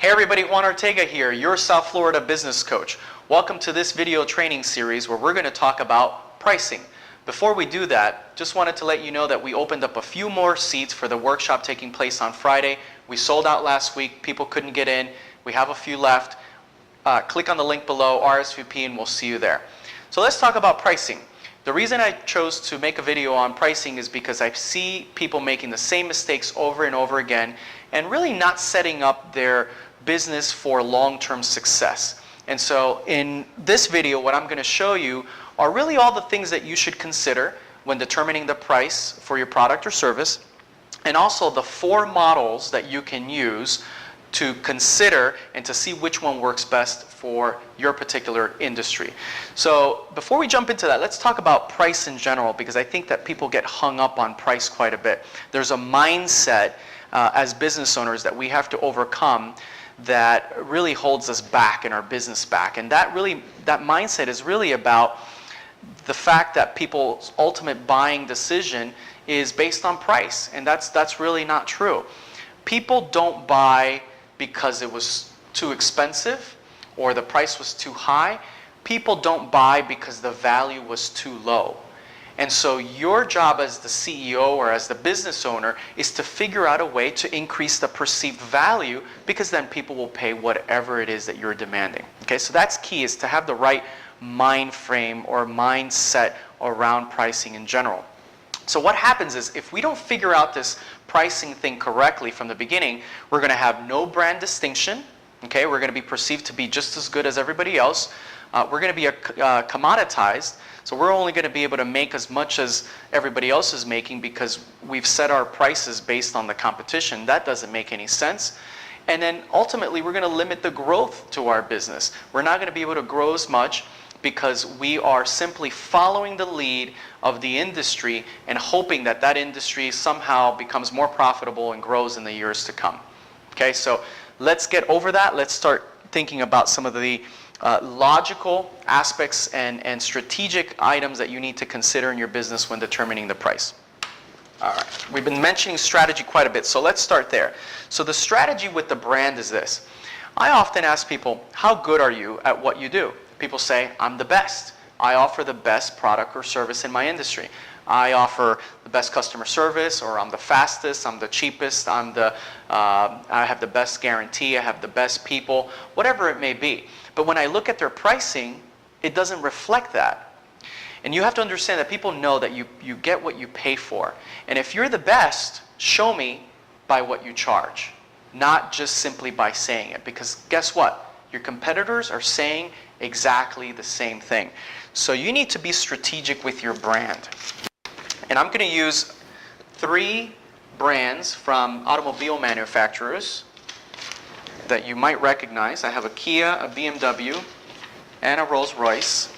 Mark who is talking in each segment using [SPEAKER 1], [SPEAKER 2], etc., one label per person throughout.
[SPEAKER 1] Hey everybody, Juan Ortega here, your South Florida business coach. Welcome to this video training series where we're going to talk about pricing. Before we do that, just wanted to let you know that we opened up a few more seats for the workshop taking place on Friday. We sold out last week, people couldn't get in. We have a few left. Click on the link below, RSVP, and we'll see you there. So let's talk about pricing. The reason I chose to make a video on pricing is because I see people making the same mistakes over and over again and really not setting up their business for long-term success. And so in this video, what I'm going to show you are really all the things that you should consider when determining the price for your product or service, and also the 4 models that you can use to consider and to see which one works best for your particular industry. So before we jump into that, let's talk about price in general, because I think that people get hung up on price quite a bit. There's a mindset as business owners that we have to overcome that really holds us back in our business back. And that mindset is really about the fact that people's ultimate buying decision is based on price. And that's really not true. People don't buy because it was too expensive or the price was too high. People don't buy because the value was too low. And so your job as the CEO or as the business owner is to figure out a way to increase the perceived value, because then people will pay whatever it is that you're demanding. Okay, so that's key, is to have the right mind frame or mindset around pricing in general. So what happens is, if we don't figure out this pricing thing correctly from the beginning, we're going to have no brand distinction. Okay, we're going to be perceived to be just as good as everybody else. We're going to be commoditized. So we're only going to be able to make as much as everybody else is making because we've set our prices based on the competition. That doesn't make any sense. And then ultimately, we're going to limit the growth to our business. We're not going to be able to grow as much because we are simply following the lead of the industry and hoping that that industry somehow becomes more profitable and grows in the years to come. Okay, so let's get over that. Let's start thinking about some of the logical aspects and strategic items that you need to consider in your business when determining the price. All right, we've been mentioning strategy quite a bit, so let's start there. So the strategy with the brand is this. I often ask people, how good are you at what you do? People say, I'm the best. I offer the best product or service in my industry. I offer the best customer service, or I'm the fastest, I'm the cheapest, I have the best guarantee, I have the best people, whatever it may be. But when I look at their pricing, it doesn't reflect that. And you have to understand that people know that you get what you pay for. And if you're the best, show me by what you charge, not just simply by saying it. Because guess what? Your competitors are saying exactly the same thing. So you need to be strategic with your brand. And I'm going to use 3 brands from automobile manufacturers that you might recognize. I have a Kia, a BMW, and a Rolls-Royce.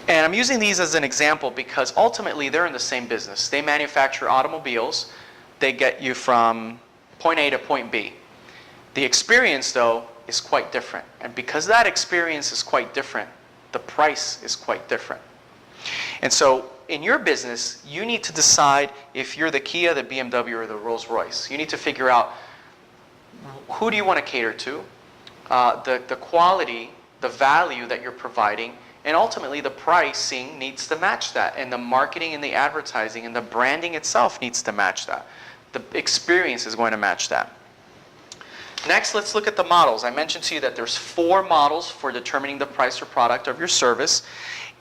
[SPEAKER 1] And I'm using these as an example because ultimately they're in the same business. They manufacture automobiles. They get you from point A to point B. The experience, though, is quite different. And because that experience is quite different, the price is quite different. And so in your business, you need to decide if you're the Kia, the BMW, or the Rolls-Royce. You need to figure out, who do you want to cater to, the quality, the value that you're providing, and ultimately the pricing needs to match that, and the marketing and the advertising and the branding itself needs to match that. The experience is going to match that. Next, let's look at the models. I mentioned to you that there's 4 models for determining the price or product of your service.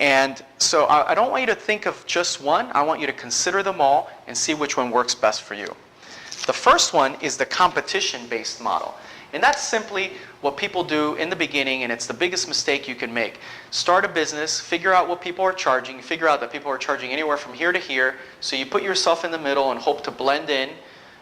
[SPEAKER 1] And so I don't want you to think of just one. I want you to consider them all and see which one works best for you. The first one is the competition-based model. And that's simply what people do in the beginning, and it's the biggest mistake you can make. Start a business, figure out what people are charging, figure out that people are charging anywhere from here to here, so you put yourself in the middle and hope to blend in.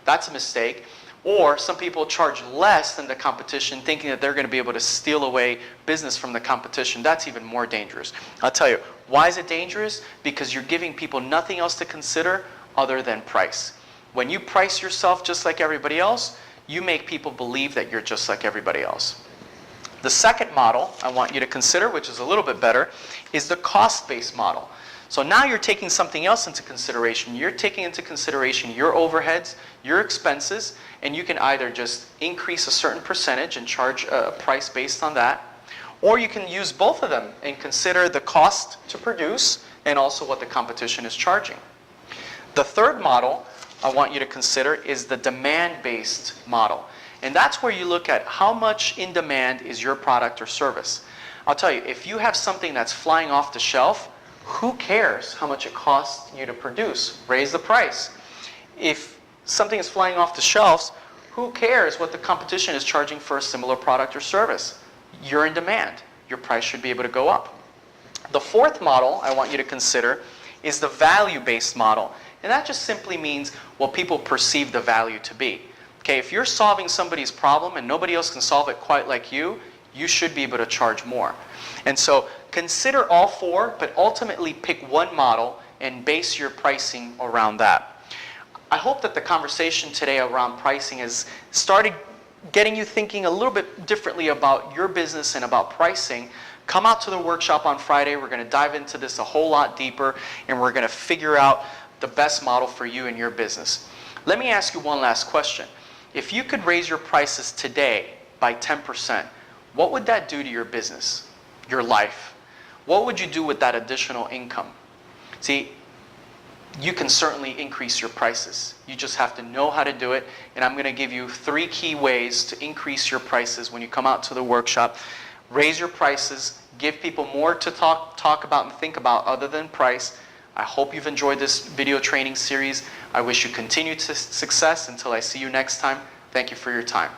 [SPEAKER 1] That's a mistake. Or some people charge less than the competition, thinking that they're going to be able to steal away business from the competition. That's even more dangerous. I'll tell you, why is it dangerous? Because you're giving people nothing else to consider other than price. When you price yourself just like everybody else, you make people believe that you're just like everybody else. The second model I want you to consider, which is a little bit better, is the cost-based model. So now you're taking something else into consideration. You're taking into consideration your overheads, your expenses, and you can either just increase a certain percentage and charge a price based on that, or you can use both of them and consider the cost to produce and also what the competition is charging. The third model I want you to consider is the demand-based model. And that's where you look at how much in demand is your product or service. I'll tell you, if you have something that's flying off the shelf, who cares how much it costs you to produce? Raise the price. If something is flying off the shelves, who cares what the competition is charging for a similar product or service? You're in demand. Your price should be able to go up. The fourth model I want you to consider is the value-based model. And that just simply means what people perceive the value to be. Okay, if you're solving somebody's problem and nobody else can solve it quite like you should be able to charge more. And so consider all four, but ultimately pick one model and base your pricing around that. I hope that the conversation today around pricing has started getting you thinking a little bit differently about your business and about pricing. Come out to the workshop on Friday. We're going to dive into this a whole lot deeper, and we're going to figure out the best model for you and your business. Let me ask you one last question. If you could raise your prices today by 10%, what would that do to your business, your life? What would you do with that additional income? See, you can certainly increase your prices. You just have to know how to do it. And I'm going to give you 3 key ways to increase your prices when you come out to the workshop. Raise your prices. Give people more to talk about and think about other than price. I hope you've enjoyed this video training series. I wish you continued success. Until I see you next time, thank you for your time.